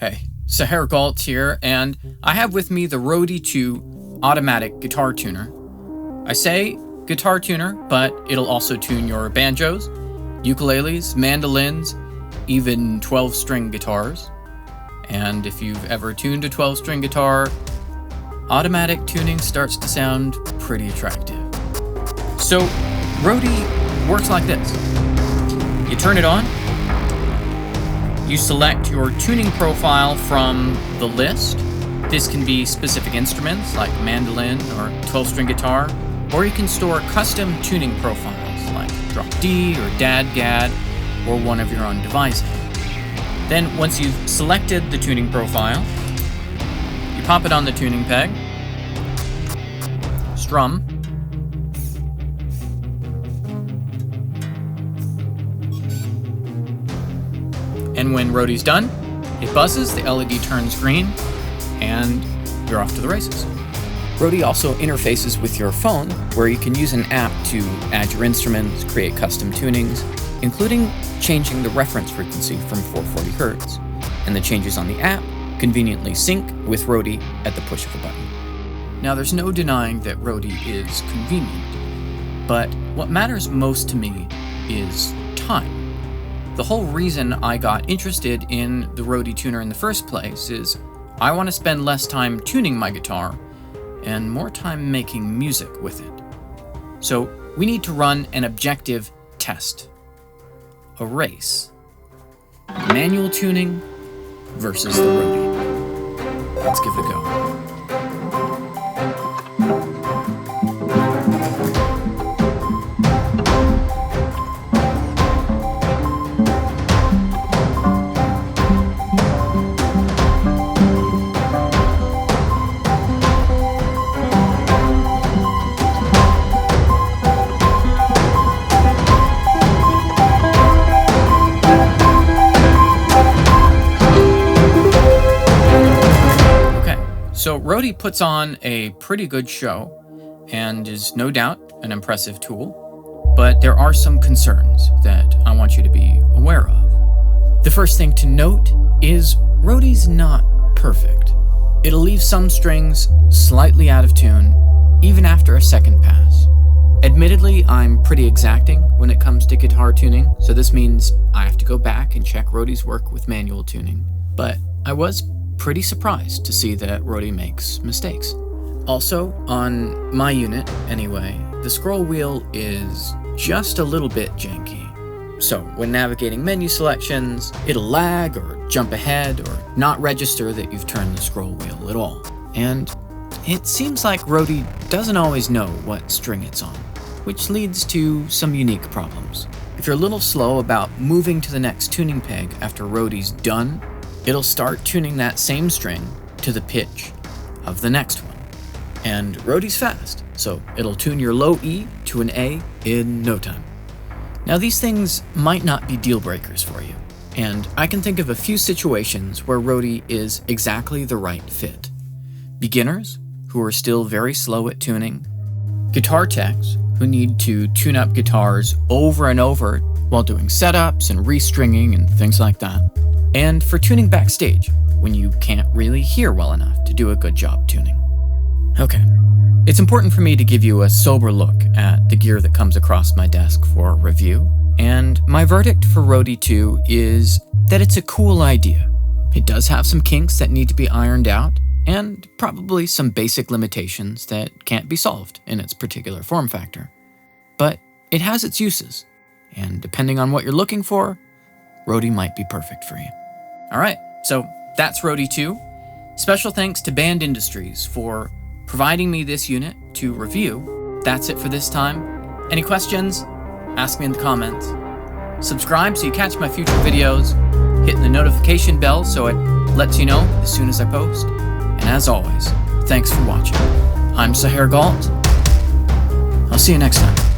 Hey, Sahar Galt here, and I have with me the Roadie 2 automatic guitar tuner. I say guitar tuner, but it'll also tune your banjos, ukuleles, mandolins, even 12-string guitars. And if you've ever tuned a 12-string guitar, automatic tuning starts to sound pretty attractive. So, Roadie works like this. You turn it on, you select your tuning profile from the list. This can be specific instruments like mandolin or 12-string guitar, or you can store custom tuning profiles like drop D or DAD-GAD or one of your own devices. Then once you've selected the tuning profile, you pop it on the tuning peg, strum, and when Roadie's done, it buzzes, the LED turns green, and you're off to the races. Roadie also interfaces with your phone, where you can use an app to add your instruments, create custom tunings, including changing the reference frequency from 440 Hz. And the changes on the app conveniently sync with Roadie at the push of a button. Now, there's no denying that Roadie is convenient, but what matters most to me is time. The whole reason I got interested in the Roadie tuner in the first place is I want to spend less time tuning my guitar and more time making music with it. So we need to run an objective test. A race. Manual tuning versus the Roadie. Let's give it a go. So Roadie puts on a pretty good show and is no doubt an impressive tool, but there are some concerns that I want you to be aware of. The first thing to note is Roadie's not perfect. It'll leave some strings slightly out of tune, even after a second pass. Admittedly, I'm pretty exacting when it comes to guitar tuning, so this means I have to go back and check Roadie's work with manual tuning, but I was pretty surprised to see that Roadie makes mistakes. Also, on my unit anyway, the scroll wheel is just a little bit janky. So when navigating menu selections, it'll lag or jump ahead or not register that you've turned the scroll wheel at all. And it seems like Roadie doesn't always know what string it's on, which leads to some unique problems. If you're a little slow about moving to the next tuning peg after Roadie's done, it'll start tuning that same string to the pitch of the next one. And Roadie's fast, so it'll tune your low E to an A in no time. Now, these things might not be deal breakers for you, and I can think of a few situations where Roadie is exactly the right fit. Beginners who are still very slow at tuning, guitar techs who need to tune up guitars over and over while doing setups and restringing and things like that, and for tuning backstage when you can't really hear well enough to do a good job tuning. Okay, it's important for me to give you a sober look at the gear that comes across my desk for review, and my verdict for Roadie 2 is that it's a cool idea. It does have some kinks that need to be ironed out, and probably some basic limitations that can't be solved in its particular form factor. But it has its uses, and depending on what you're looking for, Roadie might be perfect for you. Alright, so that's Roadie 2. Special thanks to Band Industries for providing me this unit to review. That's it for this time. Any questions? Ask me in the comments. Subscribe so you catch my future videos. Hit the notification bell so it lets you know as soon as I post. And as always, thanks for watching. I'm Sahar Galt. I'll see you next time.